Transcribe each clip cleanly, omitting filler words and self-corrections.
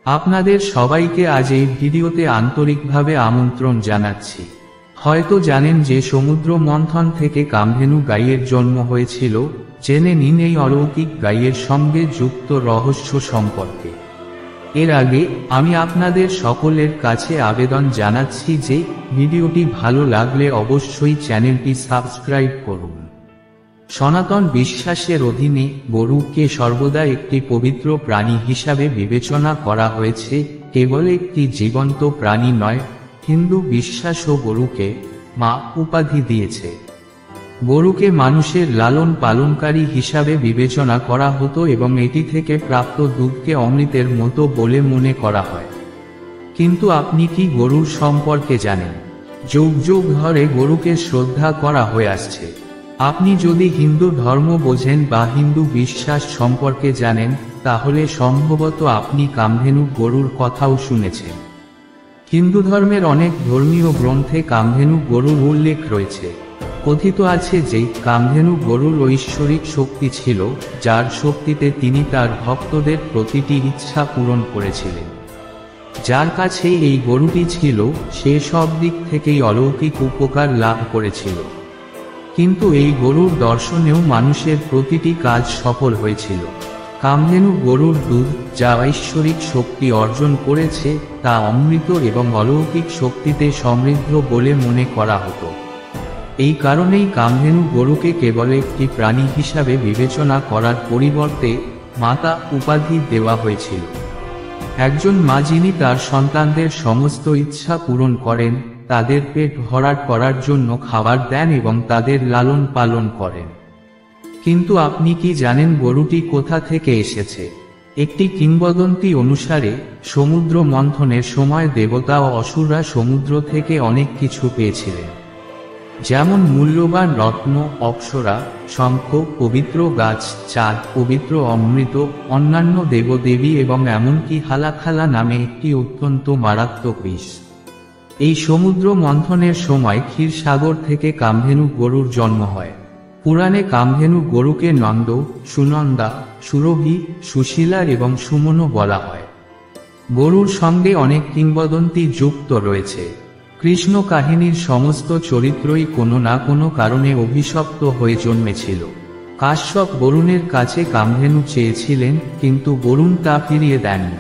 আপনাদের সবাইকে আজ এই ভিডিওতে আন্তরিকভাবে আমন্ত্রণ জানাচ্ছি। হয়তো জানেন যে সমুদ্র মন্থন থেকে কামধেনু গাইয়ের জন্ম হয়েছিল। জেনে নিন এই অলৌকিক গাইয়ের সঙ্গে যুক্ত রহস্য সম্পর্কে। এর আগে আমি আপনাদের সকলের কাছে আবেদন জানাচ্ছি যে ভিডিওটি ভালো লাগলে অবশ্যই চ্যানেলটি সাবস্ক্রাইব করুন। সনাতন বিশ্বাসের অধীনে গরুকে সর্বদা একটি পবিত্র প্রাণী হিসাবে বিবেচনা করা হয়েছে, কেবল একটি জীবন্ত প্রাণী নয়। হিন্দু বিশ্বাসও গরুকে মা উপাধি দিয়েছে। গরুকে মানুষের লালন পালনকারী হিসাবে বিবেচনা করা হতো এবং এটি থেকে প্রাপ্ত দুধকে অমৃতের মতো বলে মনে করা হয়। কিন্তু আপনি কি গরুর সম্পর্কে জানেন? যুগ যুগ ধরে গরুকে শ্রদ্ধা করা হয়ে আসছে। আপনি যদি হিন্দু ধর্ম বোঝেন বা হিন্দু বিশ্বাস সম্পর্কে জানেন, তাহলে সম্ভবত আপনি কামধেনু গরুর কথাও শুনেছেন। হিন্দু ধর্মের অনেক ধর্মীয় গ্রন্থে কামধেনু গরুর উল্লেখ রয়েছে। কথিত আছে যে কামধেনু গরুর ঐশ্বরিক শক্তি ছিল, যার শক্তিতে তিনি তার ভক্তদের প্রতিটি ইচ্ছা পূরণ করেছিলেন। যার কাছে এই গরুটি ছিল, সে সব দিক থেকেই অলৌকিক উপকার লাভ করেছিল। কিন্তু এই গরুর দর্শনেও মানুষের প্রতিটি কাজ সফল হয়েছিল। কামধেনু গরুর দুধ, যা ঐশ্বরিক শক্তি অর্জন করেছে, তা অমৃত এবং অলৌকিক শক্তিতে সমৃদ্ধ বলে মনে করা হতো। এই কারণেই কামধেনু গরুকে কেবল একটি প্রাণী হিসাবে বিবেচনা করার পরিবর্তে মাতা উপাধি দেওয়া হয়েছিল। একজন মা যিনি তার সন্তানদের সমস্ত ইচ্ছা পূরণ করেন, তাদের পেট ভরাট করার জন্য খাবার দেন এবং তাদের লালন পালন করেন। কিন্তু আপনি কি জানেন গরুটি কোথা থেকে এসেছে? একটি কিংবদন্তি অনুসারে সমুদ্র মন্থনের সময় দেবতা ও অসুররা সমুদ্র থেকে অনেক কিছু পেয়েছিলেন, যেমন মূল্যবান রত্ন, অপ্সরা, শঙ্খ, পবিত্র গাছ, চাঁদ, পবিত্র অমৃত, অন্যান্য দেবদেবী এবং এমনকি হালাখালা নামে একটি অত্যন্ত মারাত্মক বিষ। এই সমুদ্র মন্থনের সময় ক্ষীরসাগর থেকে কামধেনু গরুর জন্ম হয়। পুরাণে কামধেনু গরুকে নন্দ, সুনন্দা, সুরভি, সুশীলা এবং সুমনও বলা হয়। গরুর সঙ্গে অনেক কিংবদন্তি যুক্ত রয়েছে। কৃষ্ণ কাহিনীর সমস্ত চরিত্রই কোনো না কোনো কারণে অভিশপ্ত হয়ে জন্মেছিল। কাশ্যপ বরুণের কাছে কামধেনু চেয়েছিলেন, কিন্তু বরুণ তা ফিরিয়ে দেননি।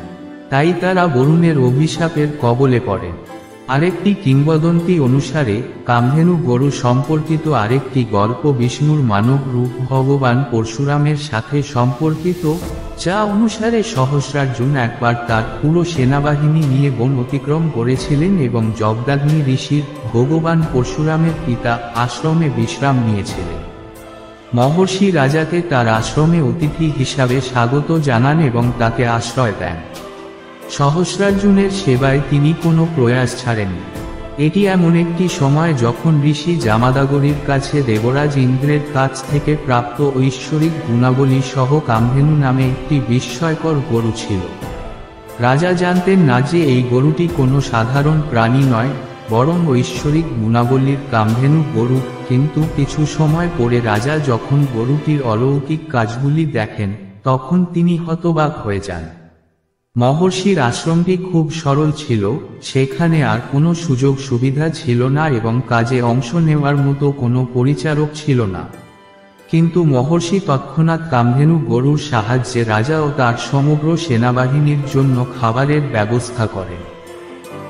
তাই তারা বরুণের অভিশাপের কবলে পড়েন। আরেকটি কিংবদন্তি অনুসারে কামধেনু গরু সম্পর্কিত আরেকটি গল্প বিষ্ণুর মানব রূপ ভগবান পরশুরামের সাথে সম্পর্কিত, যা অনুসারে সহস্রার্জুন একবার তার পুরো সেনাবাহিনী নিয়ে বন অতিক্রম করেছিলেন এবং জমদগ্নি ঋষির, ভগবান পরশুরামের পিতা, আশ্রমে বিশ্রাম নিয়েছিলেন। মহর্ষি রাজাকে তার আশ্রমে অতিথি হিসাবে স্বাগত জানান এবং তাকে আশ্রয় দেন। সহস্রার্জুনের সেবায় তিনি কোনো প্রয়াস ছাড়েননি। এটি এমন একটি সময় যখন ঋষি জামাদাগরীর কাছে দেবরাজ ইন্দ্রের কাছ থেকে প্রাপ্ত ঐশ্বরিক গুণাবলী সহ কামধেনু নামে একটি বিস্ময়কর গরু ছিল। রাজা জানতেন না যে এই গরুটি কোনো সাধারণ প্রাণী নয়, বরং ঐশ্বরিক গুণাবলীর কামধেনু গরু। কিন্তু কিছু সময় পরে রাজা যখন গরুটির অলৌকিক কাজগুলি দেখেন, তখন তিনি হতবাক হয়ে যান। মহর্ষির আশ্রমটি খুব সরল ছিল, সেখানে আর কোনো সুযোগ সুবিধা ছিল না এবং কাজে অংশ নেওয়ার মতো কোনো পরিচারক ছিল না। কিন্তু মহর্ষি তৎক্ষণাৎ কামধেনু গরুর সাহায্যে রাজা ও তার সমগ্র সেনাবাহিনীর জন্য খাবারের ব্যবস্থা করেন।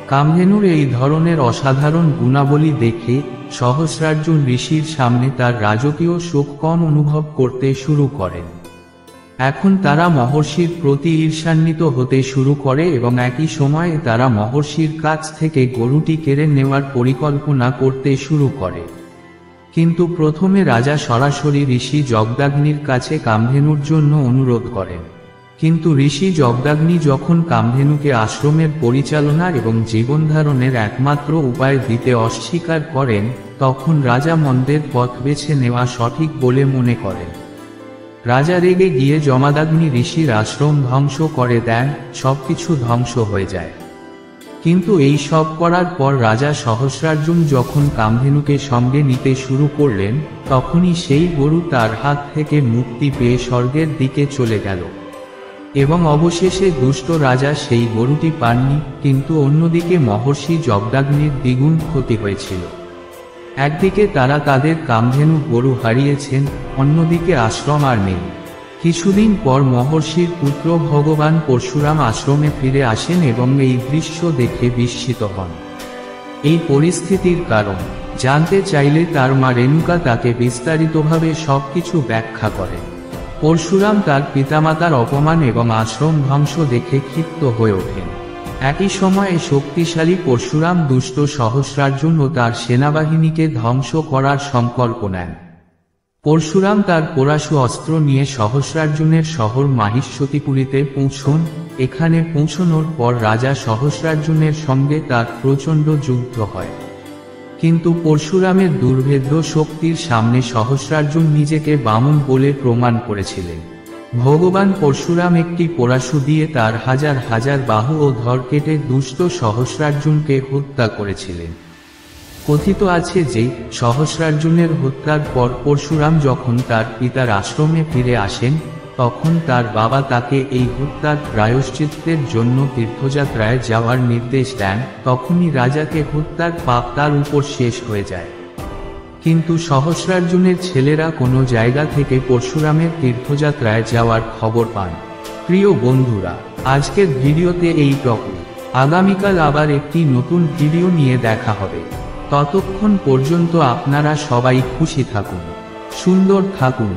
কামধেনুর এই ধরনের অসাধারণ গুণাবলী দেখে সহস্রার্জুন ঋষির সামনে তার রাজকীয় শোক কম অনুভব করতে শুরু করেন। এখন তারা মহর্ষির প্রতি ঈর্ষান্বিত হতে শুরু করে এবং একই সময়ে তারা মহর্ষির কাছ থেকে গরুটি কেড়ে নেওয়ার পরিকল্পনা করতে শুরু করে। কিন্তু প্রথমে রাজা সরাসরি ঋষি জমদগ্নির কাছে কামধেনুর জন্য অনুরোধ করেন। কিন্তু ঋষি জমদগ্নি যখন কামধেনুকে আশ্রমের পরিচালনা এবং জীবনধারণের একমাত্র উপায় দিতে অস্বীকার করেন, তখন রাজা মন্দের পথ বেছে নেওয়া সঠিক বলে মনে করেন। রাজা রেগে গিয়ে জমদগ্নি ঋষির আশ্রম ধ্বংস করে দেন, সবকিছু ধ্বংস হয়ে যায়। কিন্তু এই সব করার পর রাজা সহস্রার্জুন যখন কামধেনুকে সঙ্গে নিতে শুরু করলেন, তখনই সেই গরু তার হাত থেকে মুক্তি পেয়ে স্বর্গের দিকে চলে গেল। এবং অবশেষে দুষ্ট রাজা সেই গরুটি পাননি, কিন্তু অন্যদিকে মহর্ষি জগদাগ্নির দ্বিগুণ ক্ষতি হয়েছিল। একদিকে তারা তাদের কামধেনু গরু হারিয়েছেন, অন্যদিকে আশ্রম আর নেই। কিছুদিন পর মহর্ষির পুত্র ভগবান পরশুরাম আশ্রমে ফিরে আসেন এবং এই দৃশ্য দেখে বিস্মিত হন। এই পরিস্থিতির কারণ জানতে চাইলে তার মা রেণুকা তাকে বিস্তারিতভাবে সবকিছু ব্যাখ্যা করেন। পরশুরাম তার পিতামাতার অপমান এবং আশ্রম ধ্বংস দেখে ক্ষিপ্ত হয়ে ওঠেন। একই সময়ে শক্তিশালী পরশুরাম দুষ্ট সহস্রার্জুন ও তার সেনাবাহিনীকে ধ্বংস করার সংকল্প নেন। পরশুরাম তার পরাশু অস্ত্র নিয়ে সহস্রার্জুনের শহর মাহিষ্যতিপুরীতে পৌঁছন। এখানে পৌঁছানোর পর রাজা সহস্রার্জুনের সঙ্গে তার প্রচণ্ড যুদ্ধ হয়, কিন্তু পরশুরামের দুর্ভেদ্য শক্তির সামনে সহস্রার্জুন নিজেকে বামন বলে প্রমাণ করেছিলেন। ভগবান পরশুরাম একটি পরাশু দিয়ে তার হাজার হাজার বাহু ও ধর কেটে দুষ্ট সহস্রার্জুনকে হত্যা করেছিলেন। কথিত আছে যে সহস্রার্জুনের হত্যার পর পরশুরাম যখন তার পিতার আশ্রমে ফিরে আসেন, তখন তার বাবা তাকে এই হত্যার প্রায়শ্চিত্তের জন্য তীর্থযাত্রায় যাওয়ার নির্দেশ দেন। তখনই রাজাকে হত্যার পাপ তার উপর শেষ হয়ে যায়। কিন্তু সহস্রার্জুনের ছেলেরা কোনো জায়গা থেকে পরশুরামের তীর্থযাত্রায় যাওয়ার খবর পান। প্রিয় বন্ধুরা, আজকের ভিডিওতে এইটুকু। আগামীকাল আবার একটি নতুন ভিডিও নিয়ে দেখা হবে। ততক্ষণ পর্যন্ত আপনারা সবাই খুশি থাকুন, সুন্দর থাকুন।